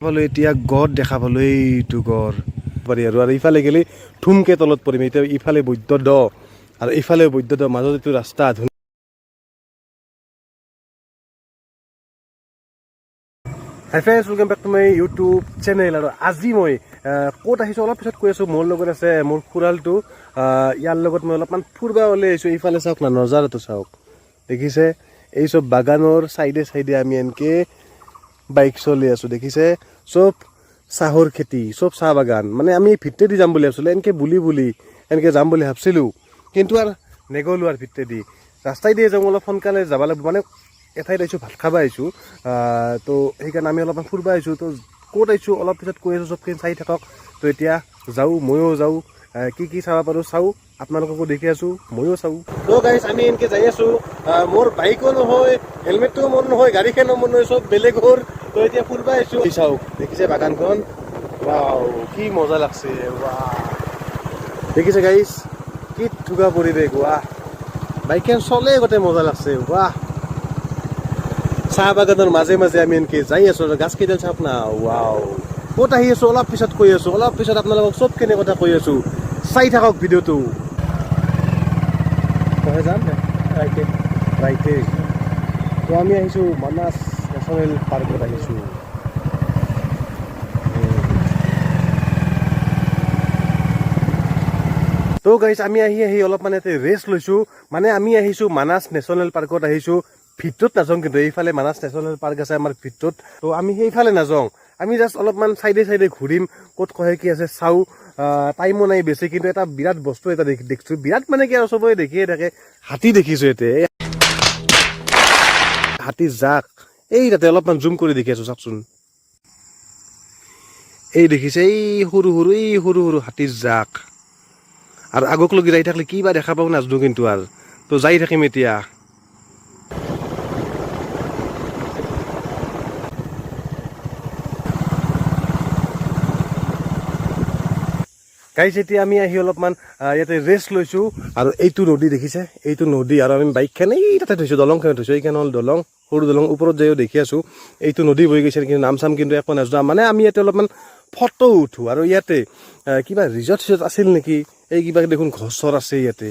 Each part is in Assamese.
পালো এতিয়া গড় দেখা পালো এইটো গড় পাৰি আৰু ইফালে গেলি থুমকে তলত পৰিম এতিয়া ইফালে বৈদ্য দ আৰু ইফালে বৈদ্য দ মাজত এইটো ৰাস্তা hi friends welcome back to my YouTube channel আৰু আজি মই ক'ত আহিছোঁ অলপ পিছত কৈ আছোঁ মোৰ লগত আছে মোৰ খুৰালটো ইয়াৰ লগত মই অলপমান ফুৰবা ওলাই আহিছোঁ ইফালে চাওক না নজাৰাটো চাওক দেখিছে এই চব বাগানৰ চাইডে চাইডে আমি এনেকৈ বাইক চলি আছোঁ দেখিছে চব চাহৰ খেতি চব চাহ বাগান মানে আমি ভিতৰেদি যাম বুলি ভাবিছিলোঁ এনেকৈ বুলি এনেকৈ যাম বুলি ভাবিছিলোঁ কিন্তু আৰু নেগ'লোঁ আৰু ভিতৰেদি ৰাস্তাই দিয়ে যাওঁ অলপ সোনকালে যাব লাগিব মানে এঠাইত আহিছোঁ ভাত খাব আহিছোঁ তো সেইকাৰণে আমি অলপমান ফুৰিব আহিছোঁ তো ক'ত আহিছোঁ অলপ পিছত কৈ আছোঁ চবখিনি চাই থাকক তো এতিয়া যাওঁ ময়ো যাওঁ কি চাব পাৰোঁ চাওঁ আপোনালোককো দেখি আছোঁ ময়ো চাওঁ তো গাইছ আমি এনেকৈ যাই আছোঁ মোৰ বাইকো নহয় হেলমেটটোও মন নহয় গাড়ীখনো মন নহয় চব বেলেগৰ তো এতিয়া ফুৰিব আহিছোঁ চাওক দেখিছে বাগানখন ৱাও কি মজা লাগছে ৱাহ দেখিছে গাইছ কি ধুনীয়া পৰিৱেশ ৱাহ বাইকখন চলে গোটেই মজা লাগছে ৱাহ চাহ বাগানৰ মাজে মাজে আমি এনেকৈ যাই আছোঁ আৰু গাছ কেইডাল চাওক না ৱাও ক'ত আহি আছোঁ অলপ পিছত কৈ আছোঁ অলপ পিছত আপোনালোকক চবখিনি কথা কৈ আছোঁ চাই থাকক ভিডিঅ'টো যাম ৰাইটে তো আমি আহিছোঁ মানাস নেশ্যনেল পাৰ্কত আহিছোঁ তো গাইছ আমি আহি অলপমান ইয়াতে ৰেষ্ট লৈছোঁ মানে আমি আহিছোঁ মানাস নেশ্যনেল পাৰ্কত আহিছোঁ ভিতৰত নাযাওঁ কিন্তু এইফালে মানাস নেশ্যনেল পাৰ্ক আছে আমাৰ ভিতৰত তো আমি সেইফালে নাযাওঁ আমি জাষ্ট অলপমান চাইডে ঘূৰিম ক'ত কয় কি আছে চাওঁ টাইমো নাই বেছি কিন্তু এটা বিৰাট বস্তু এটা দেখিছোঁ বিৰাট মানে কি আৰু চবৰে দেখিয়ে থাকে হাতী দেখিছোঁ এতিয়া হাতী জাক এই তাতে অলপমান জুম কৰি দেখি আছোঁ চাওকচোন এই দেখিছে এই সৰু হাতীৰ জাক আৰু আগক লগি যাই থাকিলে কিবা দেখা পাওঁ নাজানো কিন্তু আৰু তো যাই থাকিম এতিয়া গাইছ এতিয়া আমি আহি অলপমান ইয়াতে ৰেষ্ট লৈছোঁ আৰু এইটো নদী দেখিছে এইটো নদী আৰু আমি বাইকখন এই তাতে থৈছোঁ দলংখনে থৈছোঁ এইখন হ'ল দলং সৰু দলং ওপৰত যায়ো দেখি আছোঁ এইটো নদী বৈ গৈছে কিন্তু নাম চাম কিন্তু একো নাজানো মানে আমি ইয়াতে অলপমান ফটো উঠোঁ আৰু ইয়াতে কিবা ৰিজৰ্ট আছিল নেকি এই কিবা দেখোন ঘৰ আছে ইয়াতে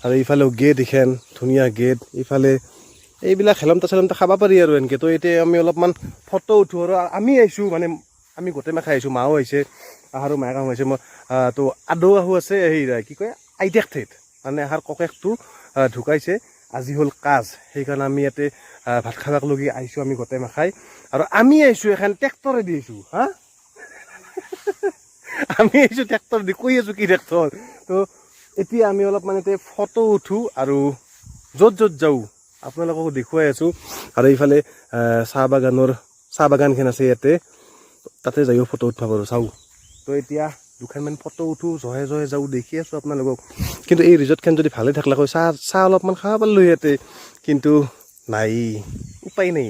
আৰু এইফালেও গেট এইখন ধুনীয়া গেট এইফালে এইবিলাক হেলমটা খাব পাৰি আৰু এনেকৈ তো এতিয়া আমি অলপমান ফটো উঠোঁ আৰু আমি আহিছোঁ মানে আমি গোটেই মাখাই আহিছোঁ মাও আহিছে আৰু মায়ে কাম হৈছে মই তো আদৌ আহু আছে হেৰি কি কয় আইতেক ঠেট মানে আহাৰ ককাকটো ঢুকাইছে আজি হ'ল কাজ সেইকাৰণে আমি ইয়াতে ভাত খাবাক লগি আহিছোঁ আমি গোটেই মাখাই আৰু আমি আহিছোঁ এখন ট্ৰেক্টৰে দি আহিছোঁ হা আমি আহিছোঁ ট্ৰেক্টৰ দি কৈ আছোঁ কি ট্ৰেক্টৰ তো এতিয়া আমি অলপমান ইয়াতে ফটো উঠোঁ আৰু য'ত যাওঁ আপোনালোকক দেখুৱাই আছোঁ আৰু এইফালে চাহ বাগানখন আছে ইয়াতে তাতে যায়ো ফটো উঠিব পাৰোঁ চাওঁ তো এতিয়া দুখনমান ফটো উঠোঁ জহে যাওঁ দেখি আছোঁ আপোনালোকক কিন্তু এই ৰিজৰ্টখন যদি ভালে থাকলাক হয় চাহ অলপমান খাব পাৰিলোঁ ইয়াতে কিন্তু নাই উপায় নাই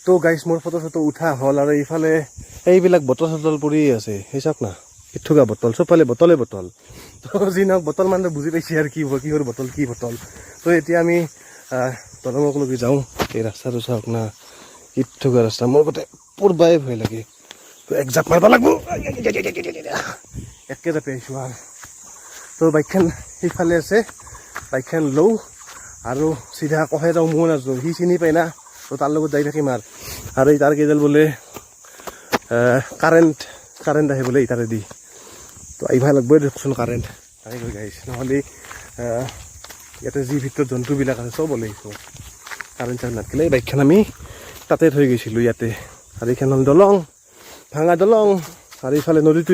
তো গাইছ মোৰ ফটো চটো উঠা হ'ল আৰু এইফালে এইবিলাক বটল চটল পৰি আছে সেই চাওক না কিঠুকা বটল চবফালে বটলে বটল তো যি নহওক বটল মানে বুজি পাইছে আৰু কিহৰ বটল কি বটল তো এতিয়া আমি দলঙক লগি যাওঁ এই ৰাস্তাটো চাওক না কিঠুকা ৰাস্তা মোৰ গোটেই পূৰ্বাই ভয় লাগে তো এক জাপ মাৰিব লাগিব একে জাপে আহিছোঁ আৰু তো বাইকখন সেইফালে আছে বাইকখন লওঁ আৰু চিধা কহে যাওঁ ময়ো নাজানো সি চিনি পায় না তো তাৰ লগত যাই থাকিম আৰু এই তাৰ কেইডাল বোলে কাৰেণ্ট আহে বোলে ইটাৰে দি তো আহিব লাগিবই দেখোন কাৰেণ্ট আহি গৈ গাইছ নহ'লে ইয়াতে যি ভিতৰত জন্তুবিলাক আছে চব ওলাই আহিছোঁ কাৰেণ্ট নাথাকিলে এই বাইকখন আমি তাতে থৈ গৈছিলোঁ ইয়াতে আৰু এইখন হ'ল দলং ভাঙা দলং আৰু এইফালে নদীটো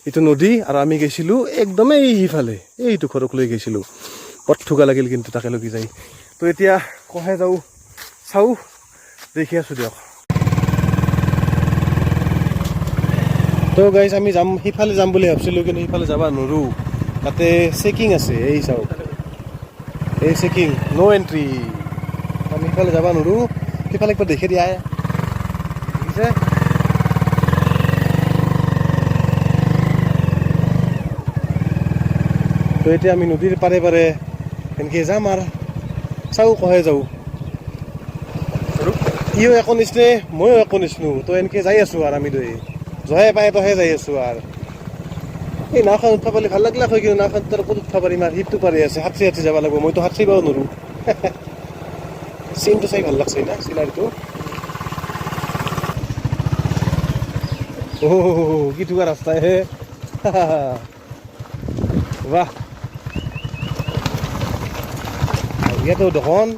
এইটো নদী আৰু আমি গৈছিলোঁ একদমেই সিফালে এইটো ঘৰক লৈ গৈছিলোঁ বৰ ঠুকা লাগিল কিন্তু তাকে লগি যাই তো এতিয়া কহে যাওঁ চাওঁ দেখি আছোঁ দিয়ক তো গাইছ আমি সিফালে যাম বুলি ভাবিছিলোঁ কিন্তু সিফালে যাব নোৱাৰোঁ তাতে চেকিং আছে এই চাওক এই চেকিং ন' এণ্ট্ৰি আমি সিফালে যাব নোৱাৰোঁ সিফালে একবাৰ দেখি দিয়া দেখিছে তো এতিয়া আমি নদীৰ পাৰে এনেকৈ যাম আৰু চাওঁ কহে যাওঁ আৰু ইও একো নিচিনে ময়ো একো নিচিনো তো এনেকৈ যাই আছোঁ আৰু আমি দুই জহে পায় তহে যাই আছোঁ আৰু এই নাওখন উঠা পালে ভাল লাগিলা হয় কিন্তু নাওখন তাৰ ক'ত উঠা পাৰিম আৰু সিটো পাৰি আছে সাঁতৰি সাঁতৰি যাব লাগিব মইতো সাঁতৰিবও নোৱাৰোঁ চিনটো চাই ভাল লাগছে না চিনাৰীটো কি ধুৱা ৰাস্তা হে বাহ ইয়াতো দোকান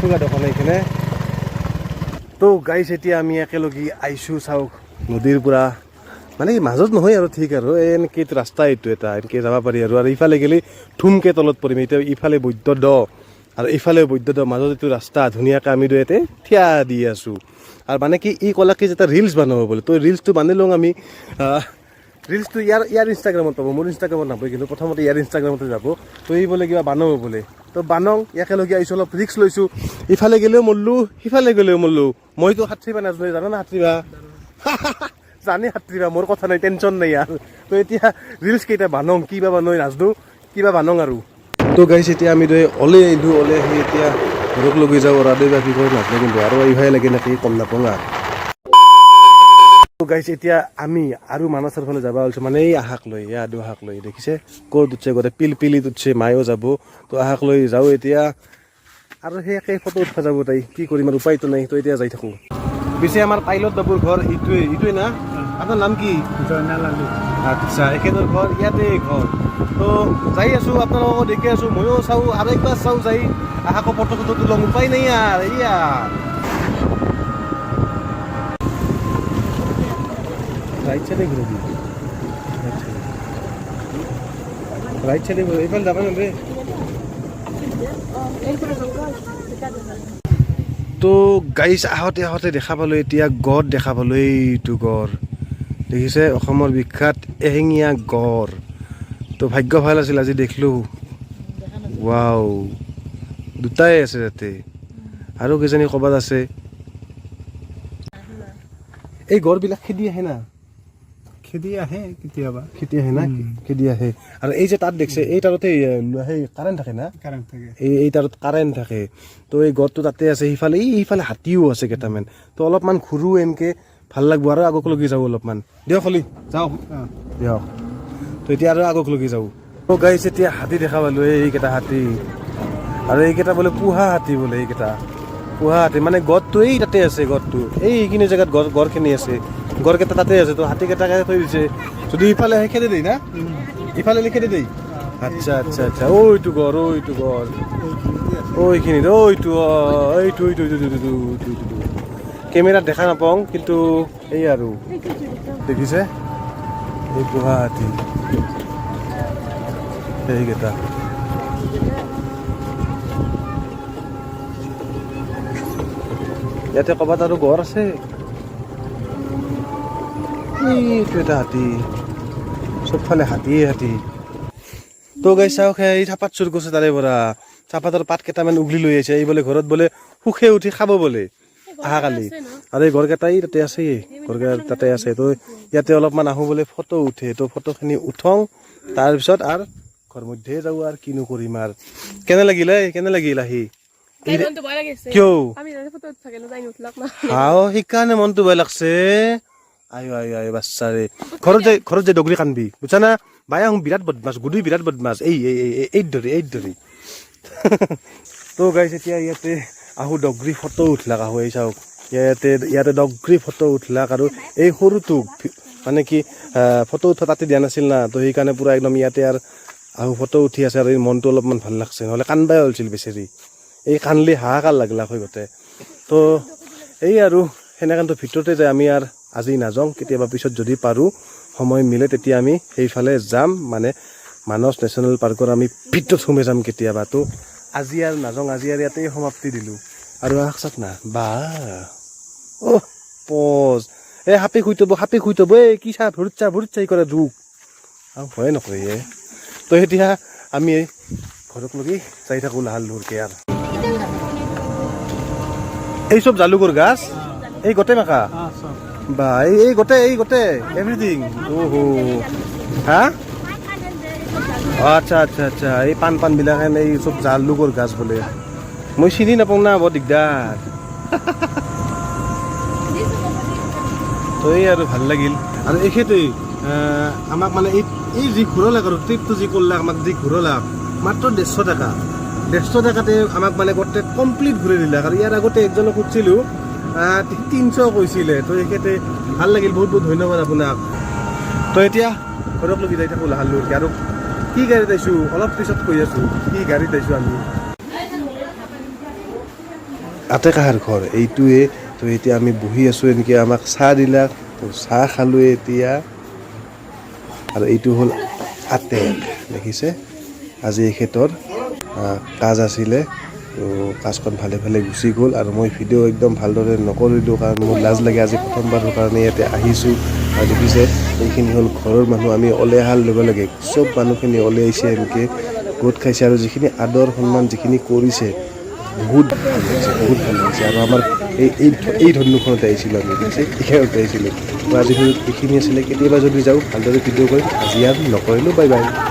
থুকা দোকান এইখানে তো গাইছ এতিয়া আমি একেলগে আহিছোঁ চাওক নদীৰ পৰা মানে মাজত নহয় আৰু ঠিক আৰু এনেকৈ ৰাস্তা এইটো এটা এনেকৈ যাব পাৰি আৰু ইফালে গ'লে থুমকৈ তলত পৰিম এতিয়া ইফালে বৈদ্য দ আৰু ইফালে বৈদ্য দ মাজত এইটো ৰাস্তা ধুনীয়াকৈ আমি দুই ইয়াতে থিয়া দি আছোঁ আৰু মানে কি ই ক'লাকে যেতিয়া ৰিলছ বনাব বোলে তো ৰিলছটো বান্ধি লওঁ আমি ৰিলছটো ইয়াৰ ইনষ্টাগ্ৰামত পাব মোৰ ইনষ্টাগ্ৰামত নাপায় কিন্তু প্ৰথমতে ইয়াৰ ইনষ্টাগ্ৰামতে যাব তো এই বোলে কিবা বানাব বোলে তো বানং একেলগে আহিছোঁ অলপ ৰিক্স লৈছোঁ ইফালে গ'লেও মৰলোঁ সিফালে গ'লেও মৰলোঁ মইতো সাঁতৰিবা নাজানো জানা না সাঁতৰিবা জানি সাঁতৰিবা মোৰ কথা নাই টেনশ্যন নাই আৰু তো এতিয়া ৰিলছ কেইটা বানং কিবা বানং নাজানো কিবা বানং আৰু তো গাইছ এতিয়া আমি দুই ওলাই আহিলোঁ ওলাই আহি এতিয়া ঘৰক লৈ যাওঁ ৰাধে বা কি কয় নাজানো কিন্তু আৰু এইভাগে লাগে নেকি কম নাপাওঁ গাইছে এতিয়া আমি আৰু মানসৰ ফালে যাব ওলাইছোঁ মানে এই আহাক লৈ আদু আহাক লৈ দেখিছে ক'ত উঠছে গোটেই পিলপিলিত উঠছে মায়েও যাব তো আহাক লৈ যাওঁ এতিয়া আৰু সেই একে ফটো উঠা যাব তাই কি কৰিম আৰু উপায়তো নাই তো এতিয়া যাই থাকোঁ পিছে আমাৰ পাইলট বাবুৰ ঘৰ এইটোৱে না আপোনাৰ নাম কি আচ্ছা এখেতৰ ঘৰ ইয়াতে ঘৰ তো যাই আছোঁ আপোনালোকক দেখি আছোঁ ময়ো চাওঁ আৰু একবাৰ চাওঁ যাই আহাকো ফটো চটো তোলং উপায় নাই আৰু এয়া রাইট সাইডে ঘুরে দিই রাইট সাইডে এইফালে যাবা না রে তো গাইছ আহোঁতে আহোঁতে দেখা পালোঁ এতিয়া গড় দেখা পালোঁ এইটো গড় দেখিছে অসমৰ বিখ্যাত এশিঙীয়া গড় তো ভাগ্য ভাল আছিল আজি দেখিলোঁ ৱাও দুটাই আছে তাতে আৰু কেইজনী ক'ৰবাত আছে এই গড়বিলাক খেদি আহে না খেদি আহে কেতিয়াবা খেতি আহে না খেদি আহে আৰু এই যে তাত দেখিছে এই তাৰতে সেই কাৰেণ্ট থাকে না কাৰেণ্ট থাকে এই তাৰত কাৰেণ্ট থাকে তো এই গড়টো তাতে আছে সিফালে এইফালে হাতীও আছে কেইটামান তো অলপমান ঘূৰো এনেকৈ ভাল লাগব আৰু আগক লগি যাওঁ অলপমান দিয়ক হলি যাওঁ দিয়ক তো এতিয়া আৰু আগক লগি যাওঁ তো গাইছ এতিয়া হাতী দেখা পালোঁ এইকেইটা হাতী আৰু এইকেইটা বোলে পোহা হাতী বোলে এইকেইটা পোহা হাতী মানে গড়টো এই তাতে আছে গড়টো এইখিনি জেগাত গড়খিনি আছে গড়কেইটা তাতে আছে তো হাতীকেইটাকে থৈ দিছে যদি ইফালে আহে খেদি দেই না ইফালে খেদি দেই আচ্ছা আচ্ছা আচ্ছা ওইটো গড় ওইখিনিত এইটো কেমেৰাত দেখা নাপাওঁ কিন্তু এই আৰু দেখিছে এই পোহা হাতী সেইকেইটা ইয়াতে ক'ৰবাত আৰু গড় আছে এইটো এটা হাতী চবফালে হাতীয়ে হাতী তো গাই চাওক এই চাপাত চুৰ কৰিছে তাৰে পৰা চাপাতৰ পাত কেইটামান উঘলি লৈ আহিছে এই বোলে ঘৰত বোলে সুখে উঠি খাব বোলে অহাকালি আৰু এই ঘৰকেইটাই তাতে আছে ঘৰকেইটা তাতে আছে তো ইয়াতে অলপমান আহোঁ বোলে ফটো উঠে তো ফটোখিনি উঠং তাৰপিছত আৰু ঘৰ মধ্যে যাওঁ আৰু কিনো কৰিম আৰু কেনে লাগিল আহি কিয় সেইকাৰণে মনটো ভয় লাগছে আয়ো বাচ্চাৰে ঘৰত যাই ডগৰি কান্দবি বুজছা না বাই আহোঁ বিৰাট বদমাছ গুডুই বিৰাট বদমাছ এই ধৰি তো গাইছ এতিয়া ইয়াতে আহোঁ ডগৰি ফটো উঠলাক আহোঁ এই চাওক ইয়াতে ডগৰি ফটো উঠলাক আৰু এই সৰুটো মানে কি ফটো উঠা তাতে দিয়া নাছিল না তো সেইকাৰণে পূৰা একদম ইয়াতে আৰু আহোঁ ফটো উঠি আছে আৰু এই মনটো অলপমান ভাল লাগছে নহ'লে কান্দবাই হৈছিল বেচেৰি এই কান্দলি হাহাকাৰ লাগলাক হৈ গোটেই তো এই আৰু সেনেকৈতো ভিতৰতে যায় আমি আৰু আজি নাযাওঁ কেতিয়াবা পিছত যদি পাৰোঁ সময় মিলে তেতিয়া আমি সেইফালে যাম মানে মানস নেশ্যনেল পাৰ্কৰ আমি ভিতৰত সোমাই যাম কেতিয়াবা তো আজি আৰু নাযাওঁ আজি আৰু ইয়াতেই সমাপ্তি দিলোঁ আৰু চাক না বা পজ এই সাপে শুই থব এই কি চা ভৰিত চা কৰে দুখ আৰু ভয়ে নকৰে তো এতিয়া আমি ঘৰক লগি যাই থাকোঁ লাহাল লুৰকে আৰু এই চব জালুকৰ গাছ এই গোটেই মাকা বা এই গোটেই এভৰিথিং হা আচ্ছা এই পাণবিলাক এই চব জালুকৰ গাছ বোলে মই চিনি নাপাওঁ না বৰ দিগদাৰ তো এই আৰু ভাল লাগিল আৰু এখেতেই আমাক মানে এই যি ঘূৰলাক আৰু ট্ৰিপটো যি কৰলাক আমাক যি ঘূৰলাক মাত্ৰ 150 টকা 150 টকাতে আমাক মানে গোটেই কমপ্লিট ঘূৰাই দিলাক আৰু ইয়াৰ আগতে একজনক সুধিছিলোঁ 300 কৈছিলে তো এখেতে ভাল লাগিল বহুত বহুত ধন্যবাদ আপোনাক তো এতিয়া ঘৰক লৈ যাই থাকোঁ লাহে লাহে আৰু কি গাড়ীত আহিছোঁ অলপ পিছত কৈ আছোঁ কি গাড়ীত আহিছোঁ আমি আতে কাহাৰ ঘৰ এইটোৱে তো এতিয়া আমি বহি আছোঁ এনেকৈ আমাক চাহ দিলাক তো চাহ খালোঁ এতিয়া আৰু এইটো হ'ল আতে দেখিছে আজি এখেতৰ কাজ আছিলে তো কাজখন ভালে ভালে গুচি গ'ল আৰু মই ভিডিঅ' একদম ভালদৰে নকৰিলোঁ কাৰণ মোৰ লাজ লাগে আজি প্ৰথমবাৰৰ কাৰণে ইয়াতে আহিছোঁ আৰু দেখিছে এইখিনি হ'ল ঘৰৰ মানুহ আমি ওলাই অহাৰ লগে লগে চব মানুহখিনি ওলাই আহিছে এনেকৈ গোট খাইছে আৰু যিখিনি আদৰ সন্মান যিখিনি কৰিছে বহুত ভাল লাগিছে আৰু আমাৰ এই ধনুখনতে আহিছিলোঁ আমি দেখিছে এইখনতে আহিছিলোঁ তো আজি এইখিনি আছিলে কেতিয়াবা যদি যাওঁ ভালদৰে ভিডিঅ' কৰিম আজি আৰু নকৰিলোঁ বাই বাই